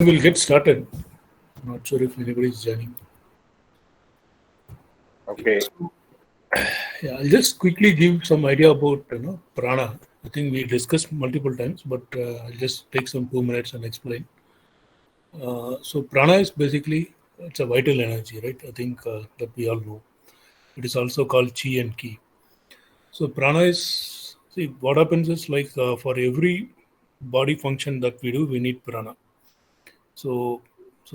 We'll get started. Not sure if anybody is joining. Okay. Yeah, I'll just quickly give some idea about prana. I think we discussed multiple times, but I'll just take some 2 minutes and explain. So prana is basically it's a vital energy, right? I think that we all know. It is also called chi and ki. So prana is what happens is like for every body function that we do, we need prana. So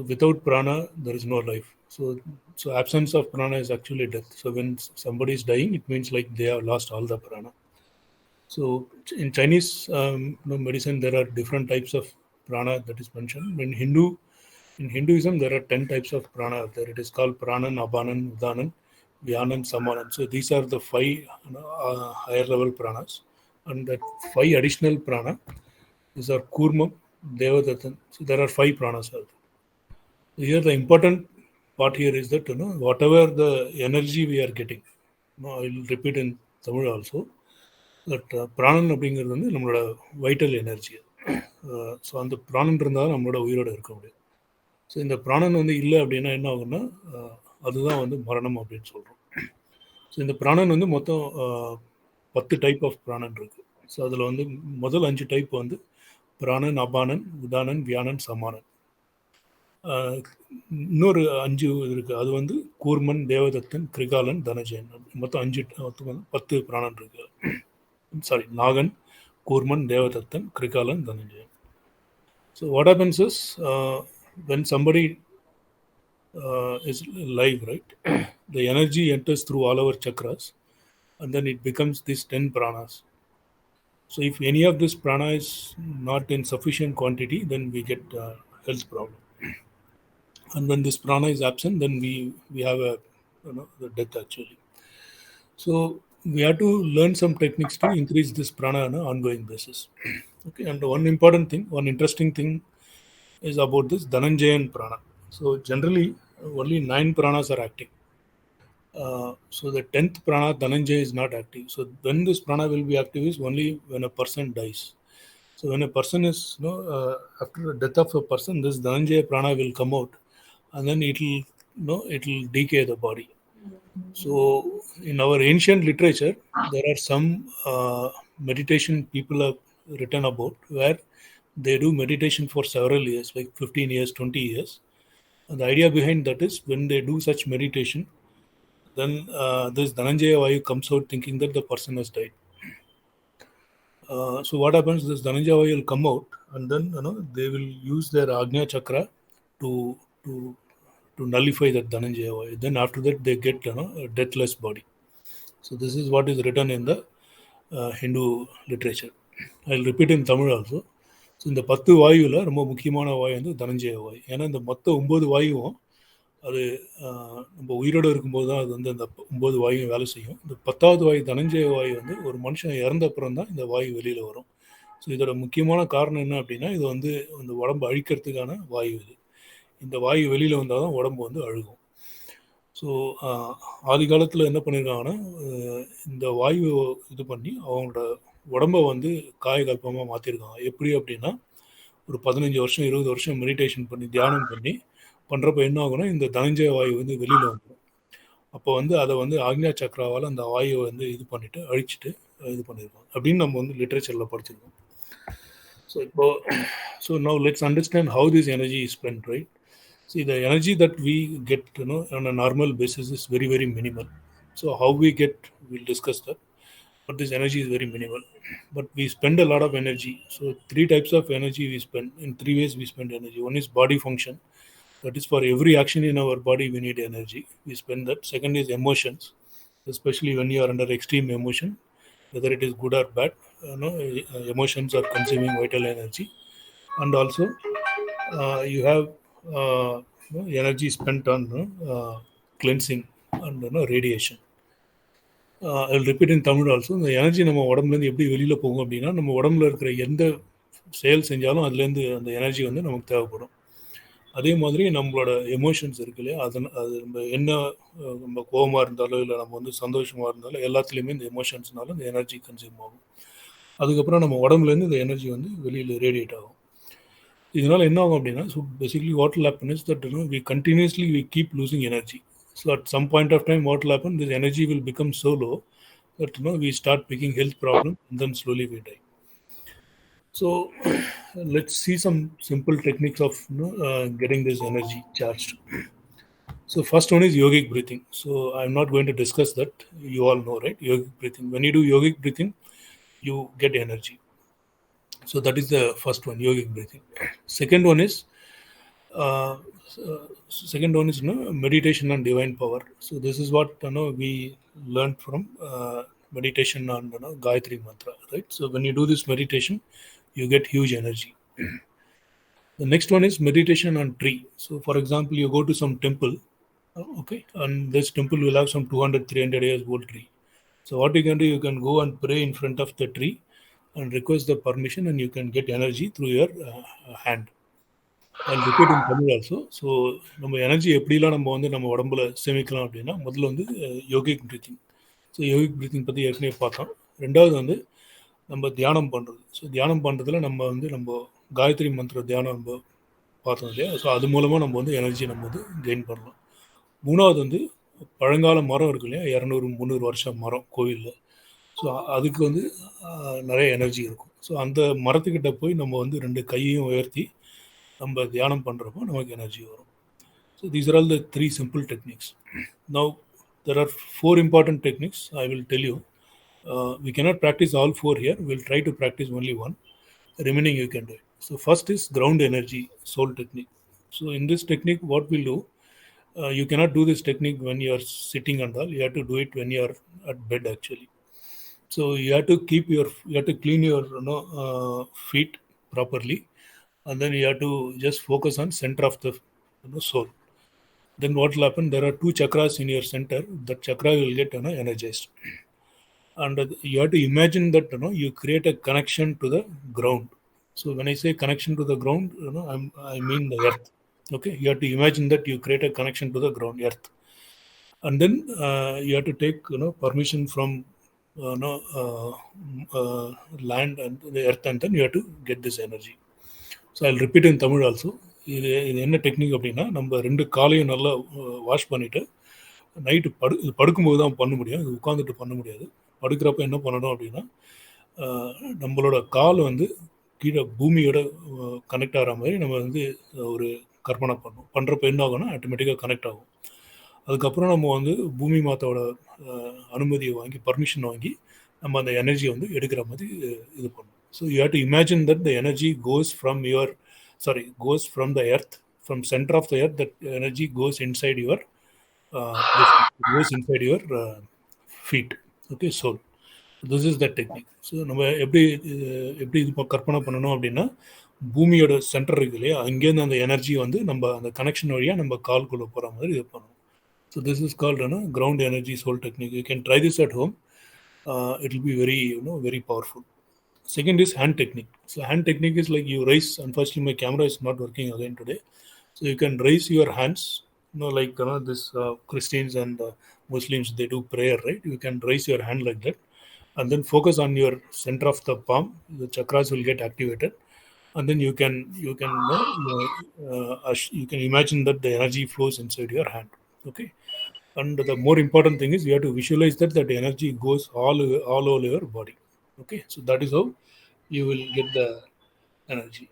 without prana, there is no life. So absence of prana is actually death. So when somebody is dying, it means like they have lost all the prana. So in Chinese medicine, there are different types of prana that is mentioned. In Hinduism, there are 10 types of prana. There it is called pranan, apanan, udanan, vyanan, samanan. So these are the 5 higher level pranas, and that 5 additional prana is our kurmam, devadatan. So there are 5 pranas. Here the important part here is that whatever the energy we are getting, I will repeat in Tamil also, that பிராணன் அப்படிங்கிறது வந்து நம்மளோட vital energy. So அந்த பிராணன் இருந்தால் நம்மளோட உயிரோடு இருக்க முடியும். ஸோ இந்த பிராணன் வந்து இல்லை அப்படின்னா என்ன ஆகும்னா அதுதான் வந்து மரணம் அப்படின்னு சொல்கிறோம். ஸோ இந்த பிராணன் வந்து மொத்தம் 10 டைப் ஆஃப் பிராணன் இருக்குது. ஸோ அதில் வந்து முதல் 5 டைப் வந்து பிராணன், அபானன், உதானன், வியானன், சமானன். இன்னொரு 5 இருக்குது. அது வந்து கூர்மன், தேவதத்தன், கிரிகாலன், தனஜயன். மொத்தம் 10 பிராணன் இருக்கு. சாரி, நாகன், கூர்மன், தேவதத்தன், கிரிகாலன், தனஜயன். So what happens is when somebody is live, right, the energy enters through all our chakras and then it becomes these 10 pranas. So if any of this prana is not in sufficient quantity, then we get health problem. And when this prana is absent, then we have the death actually. So we have to learn some techniques to increase this prana on an ongoing basis. Okay, and one important thing, one interesting thing is about this Dhananjayan prana. So generally only 9 pranas are active. So the 10th prana Dhananjaya is not active. So when this prana will be active is only when a person dies. So when a person is after the death of a person, this Dhananjaya prana will come out, and then it will decay the body. So in our ancient literature, there are some meditation people have written about where they do meditation for several years, like 15 years, 20 years. And the idea behind that is when they do such meditation, then this Dhananjaya Vayu comes out thinking that the person has died. So what happens, this Dhananjaya Vayu will come out, and then they will use their Agnya Chakra to nullify that Dhananjaya Vayu. Then after that they get a deathless body. So this is what is written in the Hindu literature. I'll repeat in Tamil also. So இந்த 10 வாயுவில் ரொம்ப முக்கியமான வாயு வந்து தனஞ்சய வாயு. ஏன்னா இந்த மொத்த 9 வாயுவும் அது நம்ம உயிரோடு இருக்கும்போது தான் அது வந்து அந்த 9 வாயுவும் வேலை செய்யும். இந்த 10வது வாயு தனஞ்சய வாயு வந்து ஒரு மனுஷன் இறந்த அப்புறம் தான் இந்த வாயு வெளியில் வரும். ஸோ இதோட முக்கியமான காரணம் என்ன அப்படின்னா, இது வந்து அந்த உடம்பு அழிக்கிறதுக்கான வாயு இது. இந்த வாயு வெளியில் வந்தால் தான் உடம்பு வந்து அழுகும். ஸோ ஆதி காலத்தில் என்ன பண்ணியிருக்காங்கன்னா, இந்த வாயு இது பண்ணி அவங்களோட உடம்பை வந்து காயகல்பமாக மாற்றிருக்காங்க. எப்படி அப்படின்னா, ஒரு 15 வருஷம் 20 வருஷம் மெடிடேஷன் பண்ணி தியானம் பண்ணி பண்ணுறப்ப என்ன ஆகும்னா, இந்த தனஞ்சய வாயு வந்து வெளியில் வந்துடும். அப்போ வந்து அதை வந்து ஆக்ஞா சக்ராவால் அந்த வாயுவை வந்து இது பண்ணிவிட்டு அழிச்சிட்டு இது பண்ணியிருக்காங்க அப்படின்னு நம்ம வந்து லிட்ரேச்சரில் படிச்சிருக்கோம். So now let's understand how this energy is spent, right? See, the energy that we get on a normal basis is very, very minimal. So how we get, we'll discuss that. But this energy is very minimal. But we spend a lot of energy. So 3 types of energy we spend. In 3 ways we spend energy. One is body function. That is for every action in our body we need energy. We spend that. Second is emotions. Especially when you are under extreme emotion, whether it is good or bad, emotions are consuming vital energy. And also you have energy spent on cleansing and radiation. I'll repeat in Tamil also. இந்த energy நம்ம உடம்புலேருந்து எப்படி வெளியில் போகும் அப்படின்னா, நம்ம உடம்புல இருக்கிற எந்த செயல் செஞ்சாலும் அதுலேருந்து அந்த எனர்ஜி வந்து நமக்கு தேவைப்படும். அதே மாதிரி நம்மளோட எமோஷன்ஸ் இருக்கு இல்லையா, அது நம்ம என்ன நம்ம கோபமாக இருந்தாலும் இல்லை நம்ம வந்து சந்தோஷமாக இருந்தாலும் எல்லாத்துலேயுமே இந்த எமோஷன்ஸ்னால இந்த எனர்ஜி கன்சியூம் ஆகும். அதுக்கப்புறம் நம்ம உடம்புலேருந்து இந்த எனர்ஜி வந்து வெளியில் ரேடியேட் ஆகும். இதனால என்ன ஆகும் அப்படின்னா, so basically what will happen is that we continuously we keep losing energy. So at some point of time, what will happen? This energy will become so low that we start picking health problems and then slowly we die. So let's see some simple techniques of getting this energy charged. So first one is yogic breathing. So I'm not going to discuss that. You all know, right? Yogic breathing. When you do yogic breathing, you get energy. So that is the first one, yogic breathing. Second one is uh, meditation on divine power. So this is what we learned from meditation on Gayatri mantra, right? So when you do this meditation, you get huge energy. The next one is meditation on tree. So for example, you go to some temple, okay, and this temple will have some 200, 300 years old tree. So what you can do, you can go and pray in front of the tree and request the permission, and you can get energy through your hand. I'll repeat in Tamil also. So நம்ம energy எப்படிலாம் நம்ம வந்து நம்ம உடம்புல சேமிக்கலாம் அப்படின்னா முதல்ல வந்து yogic breathing. So yogic breathing பற்றி ஏற்கனவே பார்த்தோம். ரெண்டாவது வந்து நம்ம தியானம் பண்ணுறது. ஸோ தியானம் பண்ணுறதுல நம்ம வந்து நம்ம காயத்ரி மந்திர தியானம் நம்ம பார்த்தோம் இல்லையா? ஸோ அது மூலமாக நம்ம வந்து எனர்ஜி நம்ம வந்து கெயின் பண்ணலாம். மூணாவது வந்து பழங்கால மரம் இருக்கு இல்லையா? 200, 300 வருஷம் மரம் கோவிலில். ஸோ அதுக்கு வந்து நிறைய எனர்ஜி இருக்கும். ஸோ அந்த மரத்துக்கிட்ட போய் நம்ம வந்து 2 கையையும் உயர்த்தி நம்ம தியானம் பண்ணுறப்போ நமக்கு எனர்ஜி வரும். So these are all the 3 simple techniques. Now there are 4 important techniques I will tell you. We cannot practice all 4 here. We'll try to practice only one. Remaining you can do it. So first is ground energy soul technique. So in this technique, what we'll do, you cannot do this technique when you are sitting and all. You have to do it when you are at bed actually. So you have to clean your feet properly, and then you have to just focus on center of the soul. Then what will happen? There are 2 chakras in your center. That chakra will get energized, and you have to imagine that you create a connection to the ground. So when I say connection to the ground, I mean the earth. Okay, you have to imagine that you create a connection to the ground, earth, and then you have to take permission from land and the earth, and then you have to get this energy. So I repeat in Tamil also. இது என்ன technique அப்படின்னா, நம்ம 2 காலையும் நல்லா wash பண்ணிவிட்டு night இது படுக்கும்போது தான் பண்ண முடியும். இது உட்காந்துட்டு பண்ண முடியாது. படுக்கிறப்ப என்ன பண்ணணும் அப்படின்னா, நம்மளோட கால் வந்து கீழே பூமியோட கனெக்ட் ஆகிற மாதிரி நம்ம வந்து ஒரு கற்பனை பண்ணணும். பண்ணுறப்ப என்ன ஆகும்னா ஆட்டோமேட்டிக்காக கனெக்ட் ஆகும். அதுக்கப்புறம் நம்ம வந்து பூமி மாதாவோட அனுமதியை வாங்கி பர்மிஷன் வாங்கி நம்ம அந்த எனர்ஜியை வந்து எடுக்கிற மாதிரி இது பண்ணணும். So you have to imagine that the energy goes from the earth, from center of the earth. That energy goes inside your feet. Okay, soul. This is the technique. So நம்ம எப்படி இது கற்பனை பண்ணணும் அப்படின்னா, பூமியோட சென்டர் இருக்கு இல்லையா, அங்கேருந்து அந்த எனர்ஜி வந்து நம்ம அந்த கனெக்ஷன் வழியாக நம்ம கால்குள்ளே போகிற மாதிரி இது பண்ணணும். So this is called ground energy soul technique. You can try this at home. It will be very very powerful. Second is hand technique. So hand technique is like you raise. Unfortunately, my camera is not working again today. So you can raise your hands. Like this Christians and Muslims, they do prayer, right? You can raise your hand like that, and then focus on your center of the palm. The chakras will get activated, and then you can imagine that the energy flows inside your hand. Okay. And the more important thing is you have to visualize that energy goes all over your body. Okay, so that is how you will get the energy.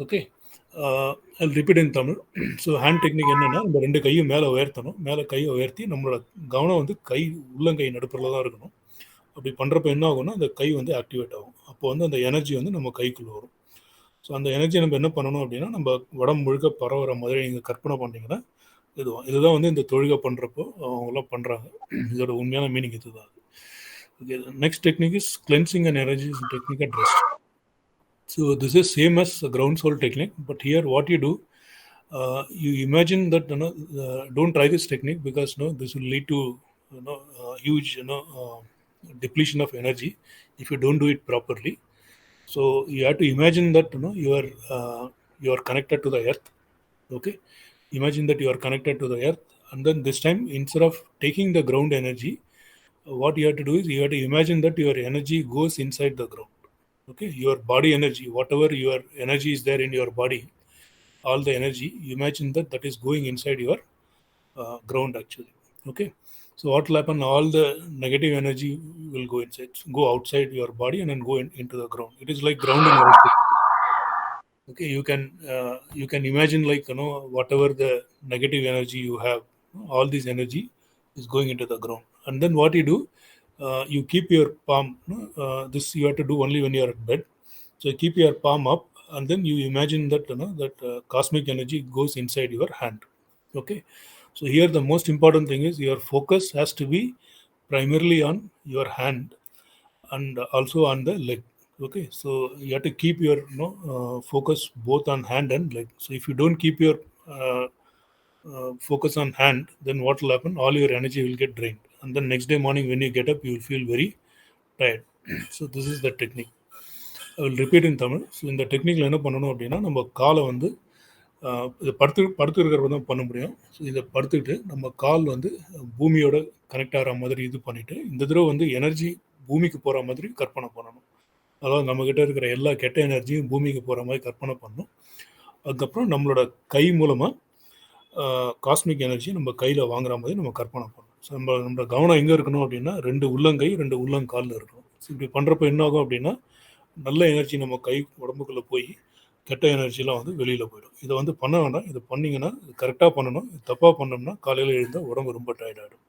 Okay, I'll repeat in Tamil. So hand technique என்னன்னா, நம்ம 2 கையும் மேலே உயர்த்தணும். மேலே கையை உயர்த்தி நம்மளோட கவனம் வந்து உள்ளங்கை நடுப்புறல தான் இருக்கணும். அப்படி பண்ணுறப்ப என்ன ஆகும்னா, அந்த கை வந்து ஆக்டிவேட் ஆகும். அப்போ வந்து அந்த எனர்ஜி வந்து நம்ம கைக்குள்ளே வரும். ஸோ அந்த எனர்ஜி நம்ம என்ன பண்ணணும் அப்படின்னா, நம்ம உடம்பு முழுக்க பரவுற மாதிரி நீங்கள் கற்பனை பண்ணிங்கன்னா இதுதான் வந்து இந்த தொழுகை பண்ணுறப்போ அவங்களாம் பண்ணுறாங்க. இதோட உண்மையான மீனிங் இதுதான். Okay, the next technique is cleansing and energizing technique at rest. So this is same as a ground soul technique, but here what you do, you imagine that don't try this technique because this will lead to huge depletion of energy if you don't do it properly. So you have to imagine that you are connected to the earth. Okay, imagine that you are connected to the earth, and then this time instead of taking the ground energy, what you have to do is you have to imagine that your energy goes inside the ground. Okay, your body energy, whatever your energy is there in your body, all the energy, imagine that that is going inside your ground actually. Okay, so what will happen? All the negative energy will go inside, go outside your body and then go into the ground. It is like grounding also. Okay, you can imagine, like, whatever the negative energy you have, all this energy is going into the ground. And then what you do, you keep your palm, this you have to do only when you are at bed. So you keep your palm up, and then you imagine that that cosmic energy goes inside your hand. Okay, so here the most important thing is your focus has to be primarily on your hand and also on the leg. Okay, so you have to keep your focus both on hand and leg. So if you don't keep your focus on hand, then what will happen? All your energy will get drained, and then next day morning when you get up, you will feel very tired. So this is the technique. I will repeat in Tamil. So இந்த டெக்னிக்கில் என்ன பண்ணணும் அப்படின்னா, நம்ம காலை வந்து இதை படுத்து இருக்கிறப்ப தான் பண்ண முடியும். ஸோ இதை படுத்துக்கிட்டு நம்ம கால் வந்து பூமியோட கனெக்ட் ஆகிற மாதிரி இது பண்ணிவிட்டு, இந்த தடவை வந்து எனர்ஜி பூமிக்கு போகிற மாதிரி கற்பனை பண்ணணும். அதாவது நம்மக்கிட்ட இருக்கிற எல்லா கெட்ட எனர்ஜியும் பூமிக்கு போகிற மாதிரி கற்பனை பண்ணணும். அதுக்கப்புறம் நம்மளோட கை மூலமாக காஸ்மிக் எனர்ஜி நம்ம கையில் வாங்குற மாதிரி நம்ம கற்பனை பண்ணணும். ஸோ நம்மளோட கவனம் எங்கே இருக்கணும் அப்படின்னா, 2 உள்ளங்கை 2 உள்ளங்காலில் இருக்கணும். ஸோ இப்படி பண்ணுறப்ப என்ன ஆகும் அப்படின்னா, நல்ல எனர்ஜி நம்ம கை உடம்புக்குள்ளே போய் கெட்ட எனர்ஜிலாம் வந்து வெளியில் போயிடும். இதை வந்து பண்ண வேண்டாம். இதை பண்ணிங்கன்னா கரெக்டாக பண்ணணும். தப்பாக பண்ணோம்னா காலையில் எழுந்தால் உடம்பு ரொம்ப டயர்ட் ஆகிடும்.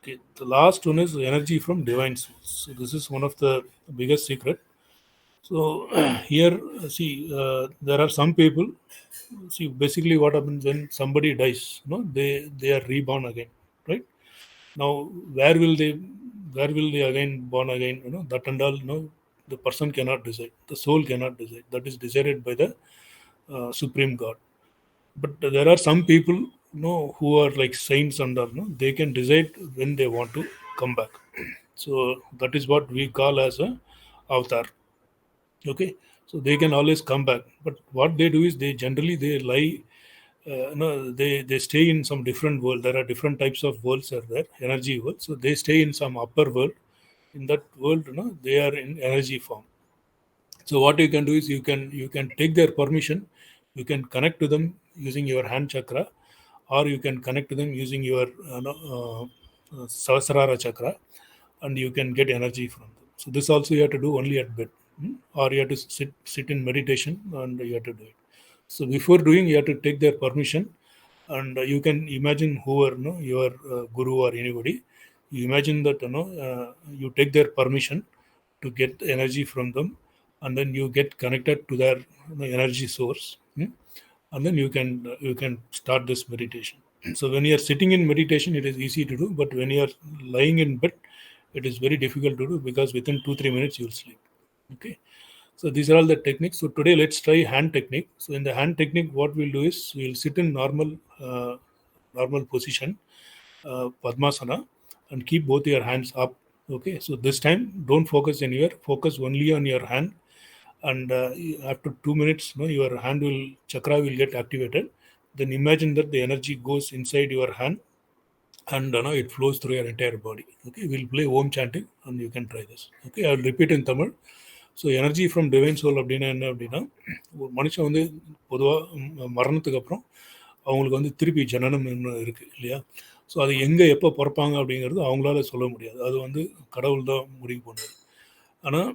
Okay, the last one is energy from divine source. So this is one of the biggest secret. So here, see, there are some people. See, basically, what happens when somebody dies? They are reborn again, right? Now, where will they again born again? That and all. The person cannot decide. The soul cannot decide. That is decided by the supreme God. But there are some people, who are like saints and all. They can decide when they want to come back. So that is what we call as a avatar. Okay, so they can always come back. But what they do is they lie. They stay in some different world. There are different types of worlds are there, energy world. So they stay in some upper world. In that world, they are in energy form. So what you can do is you can take their permission. You can connect to them using your hand chakra, or you can connect to them using your Sahasrara chakra, and you can get energy from them. So this also you have to do only at bed, or you have to sit in meditation, and you have to do it. So before doing, you have to take their permission, and you can imagine whoever, your guru or anybody. You imagine that you take their permission to get energy from them, and then you get connected to their energy source, and then you can start this meditation. So when you are sitting in meditation, it is easy to do, but when you are lying in bed, it is very difficult to do, because within 2-3 minutes you will sleep. Okay, so these are all the techniques. So today let's try hand technique. So in the hand technique, what we'll do is we'll sit in normal position, Padmasana, and keep both your hands up. Okay, so this time don't focus anywhere, focus only on your hand. And after 2 minutes, your hand chakra will get activated. Then imagine that the energy goes inside your hand, and it flows through your entire body. Okay, we'll play Om chanting, and you can try this. Okay, I'll repeat in Tamil. So energy from divine soul அப்படின்னா என்ன அப்படின்னா, ஒரு மனுஷன் வந்து பொதுவாக மரணத்துக்கு அப்புறம் அவங்களுக்கு வந்து திருப்பி ஜனனம் இருக்குது இல்லையா? ஸோ அது எங்கே எப்போ பிறப்பாங்க அப்படிங்கிறது அவங்களால சொல்ல முடியாது. அது வந்து கடவுள் தான் முடிவு பண்ணுவார். ஆனால்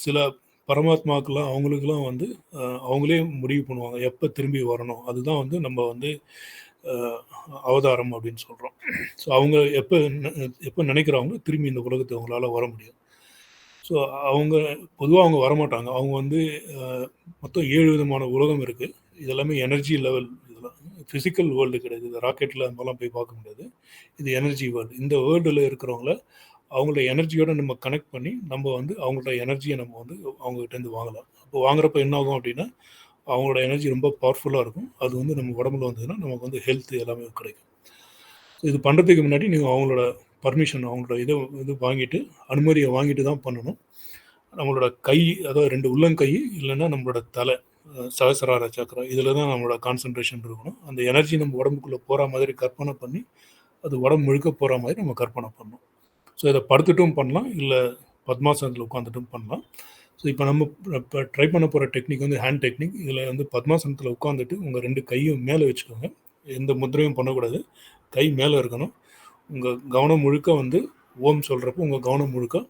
சில பரமாத்மாக்கெல்லாம் அவங்களுக்கெல்லாம் வந்து அவங்களே முடிவு பண்ணுவாங்க எப்போ திரும்பி வரணும். அதுதான் வந்து நம்ம வந்து அவதாரம் அப்படின்னு சொல்கிறோம். ஸோ அவங்க எப்போ நினைக்கிறாங்க திரும்பி இந்த உலகத்தை அவங்களால வர முடியும். ஸோ அவங்க பொதுவாக அவங்க வரமாட்டாங்க. அவங்க வந்து மொத்தம் 7 விதமான உலகம் இருக்குது. இதெல்லாமே எனர்ஜி லெவல். இதெல்லாம் ஃபிசிக்கல் வேர்ல்டு கிடையாது. இது ராக்கெட்டில் அந்தமாதிரிலாம் போய் பார்க்க முடியாது. இது எனர்ஜி வேர்ல்டு. இந்த வேர்ல்டில் இருக்கிறவங்கள அவங்களோட எனர்ஜியோட நம்ம கனெக்ட் பண்ணி நம்ம வந்து அவங்களோட எனர்ஜியை நம்ம வந்து அவங்ககிட்டேருந்து வாங்கலாம். அப்போ வாங்குறப்ப என்ன ஆகும் அப்படின்னா, அவங்களோட எனர்ஜி ரொம்ப பவர்ஃபுல்லாக இருக்கும். அது வந்து நம்ம உடம்புல வந்ததுன்னா நமக்கு வந்து ஹெல்த் எல்லாமே கிடைக்கும். ஸோ இது பண்ணுறதுக்கு முன்னாடி நீங்கள் அவங்களோட பர்மிஷன், அவங்களோட இது வாங்கிட்டு, அனுமதியை வாங்கிட்டு தான் பண்ணணும். நம்மளோட கை, அதாவது 2 உள்ளங்கை, இல்லைன்னா நம்மளோட தலை, சகசிரார சக்கரம், இதில் தான் நம்மளோட கான்சன்ட்ரேஷன் இருக்கணும். அந்த எனர்ஜி நம்ம உடம்புக்குள்ளே போகிற மாதிரி கற்பனை பண்ணி, அது உடம்பு முழுக்க போகிற மாதிரி நம்ம கற்பனை பண்ணணும். ஸோ இதை படுத்துட்டும் பண்ணலாம், இல்லை பத்மாசனத்தில் உட்காந்துட்டும் பண்ணலாம். ஸோ ஸோ இப்போ நம்ம இப்போ ட்ரை பண்ண போகிற டெக்னிக் வந்து ஹேண்ட் டெக்னிக். இதில் வந்து பத்மாசனத்தில் உட்காந்துட்டு உங்கள் 2 கையும் மேலே வச்சுக்கோங்க. எந்த முத்திரையும் பண்ணக்கூடாது. கை மேலே இருக்கணும். உங்கள் கவனம் முழுக்க வந்து ஓம் சொல்கிறப்போ உங்கள் கவனம் முழுக்க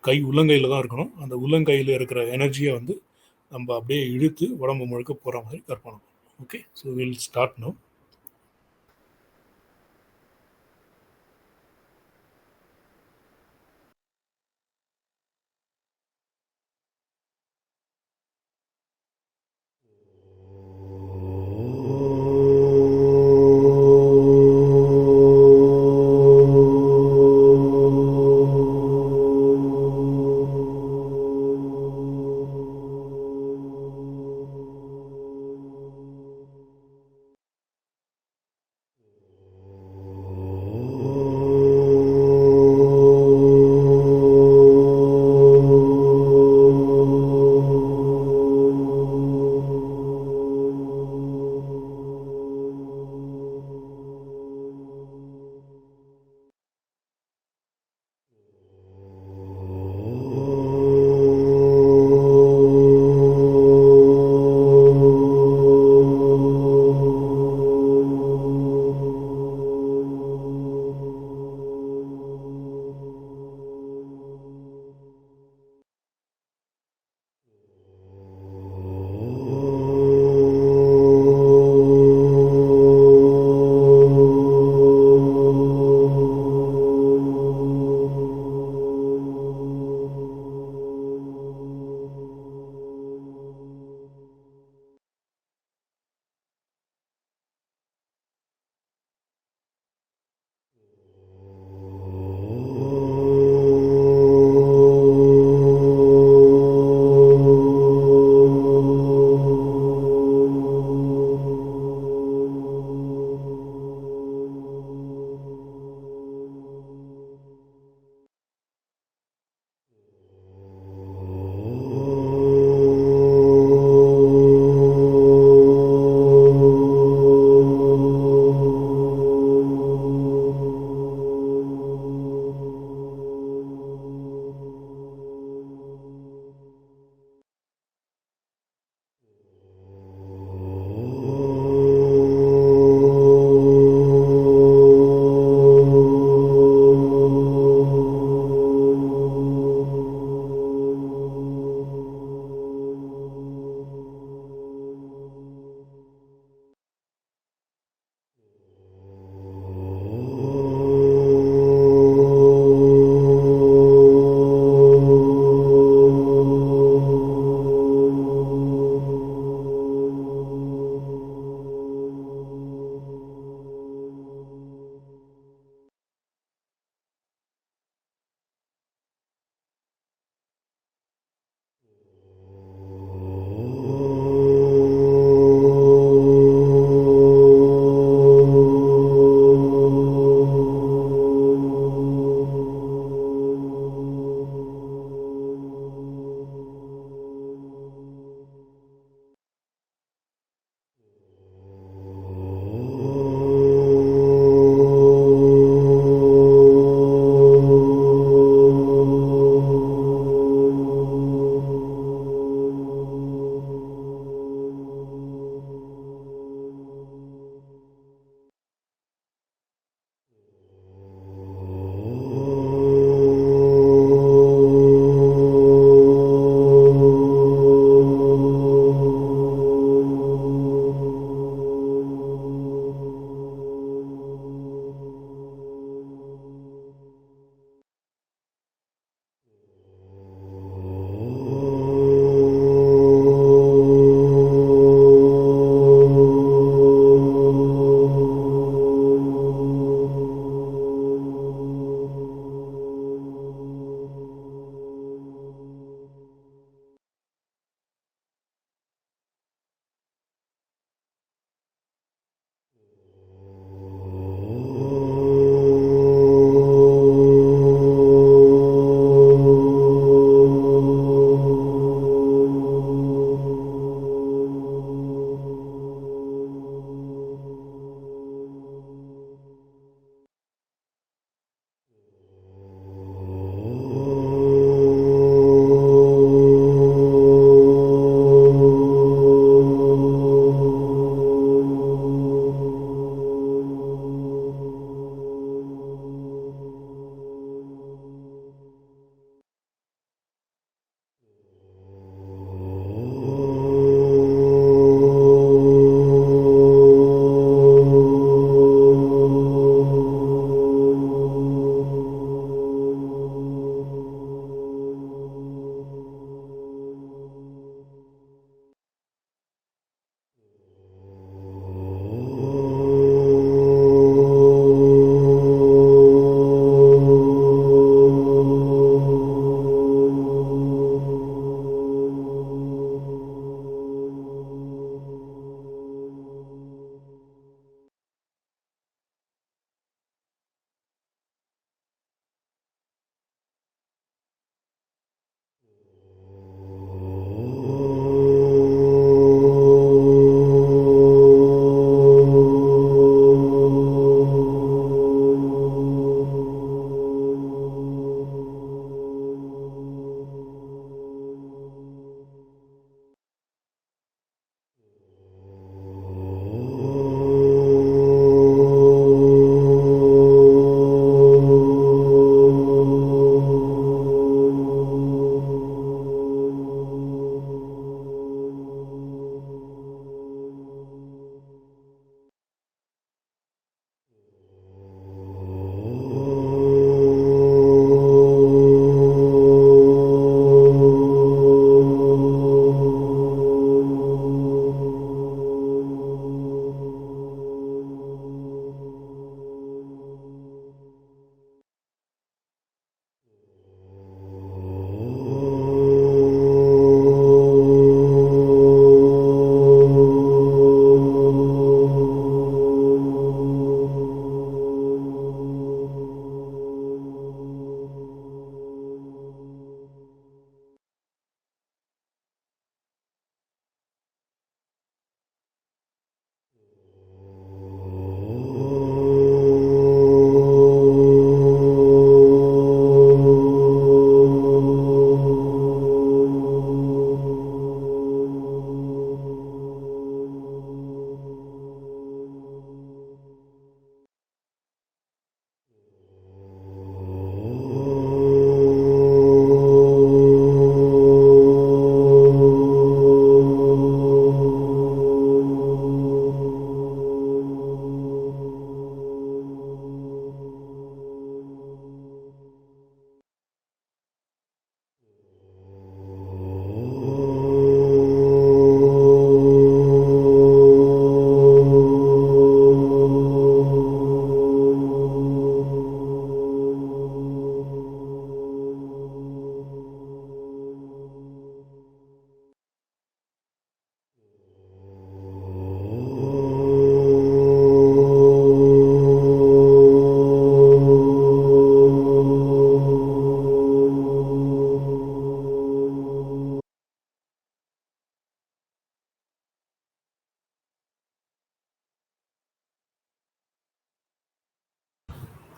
கை உள்ளங்கையில் தான் இருக்கணும். அந்த உள்ளங்கையில் இருக்கிற எனர்ஜியை வந்து நம்ம அப்படியே இழுத்து உடம்பு முழுக்க போகிற மாதிரி கற்பனை பண்ணணும். Okay, so will start now.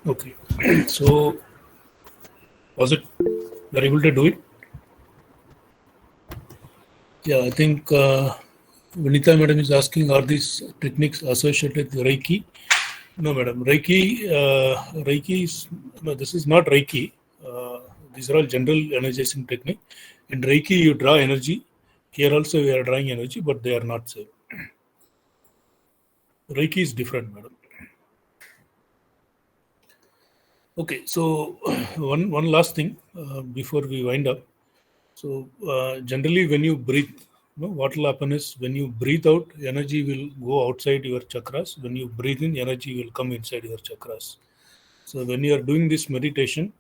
Okay. So, was it, were able to do it? Yeah, I think Vinita madam is asking, are these techniques associated with Reiki? No, madam. Reiki is, no, this is not Reiki. Uh, these are all general energizing technique. In Reiki, you draw energy. Here also we are drawing energy, but they are not same. Reiki is different, madam. Okay, so one last thing before we wind up. So generally, when you breathe, what will happen is when you breathe out, energy will go outside your chakras. When you breathe in, energy will come inside your chakras. So when you are doing this meditation,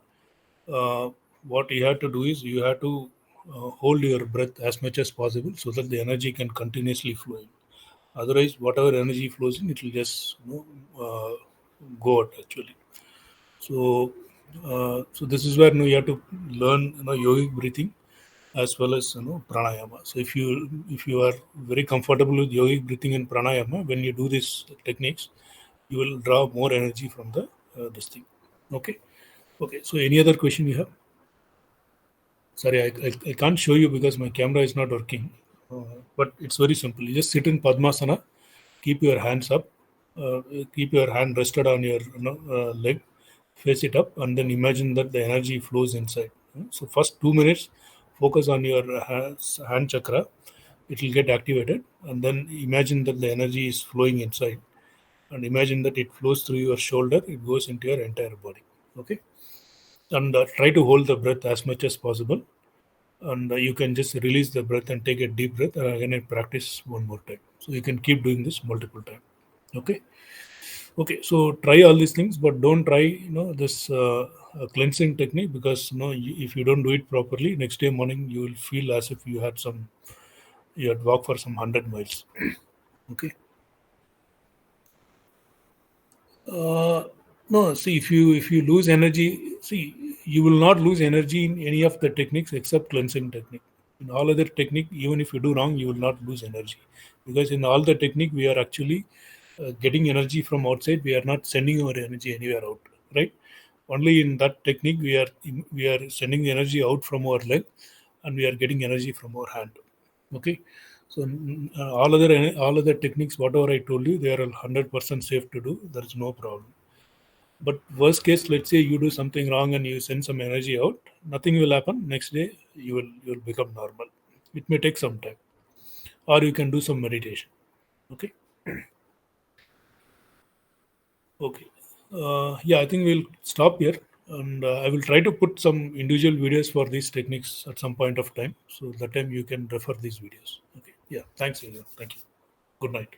uh, what you have to do is you have to hold your breath as much as possible so that the energy can continuously flow in. Otherwise, whatever energy flows in, it will just go out actually. So, so this is where you have to learn yogic breathing as well as pranayama. So if you are very comfortable with yogic breathing and pranayama, when you do these techniques, you will draw more energy from the this thing. Okay. Okay. So any other question you have? Sorry, I can't show you because my camera is not working. But it's very simple. You just sit in Padmasana, keep your hands up, uh, keep your hand rested on your leg, face it up, and then imagine that the energy flows inside. So first 2 minutes, focus on your hand chakra. It will get activated, and then imagine that the energy is flowing inside, and imagine that it flows through your shoulder. It goes into your entire body. Okay, and try to hold the breath as much as possible, and you can just release the breath and take a deep breath, and again and practice one more time. So you can keep doing this multiple times. Okay. Okay, so try all these things, but don't try this cleansing technique, because if you don't do it properly, next day morning you will feel as if you had walked for some 100 miles. Okay. Uh, no, see, if you lose energy, see, you will not lose energy in any of the techniques except cleansing technique. In all other technique, even if you do wrong, you will not lose energy, because in all the technique we are actually getting energy from outside. We are not sending our energy anywhere out, right? Only in that technique we are sending the energy out from our leg, and we are getting energy from our hand. Okay. So all other techniques, whatever I told you, they are 100% safe to do. There is no problem. But worst case, let's say you do something wrong and you send some energy out, nothing will happen. Next day you will become normal. It may take some time, or you can do some meditation. Okay. Okay. Yeah, I think we'll stop here, and I will try to put some individual videos for these techniques at some point of time. So that time you can refer these videos. Okay. Yeah. Thanks, Ilya. Thank you. Good night.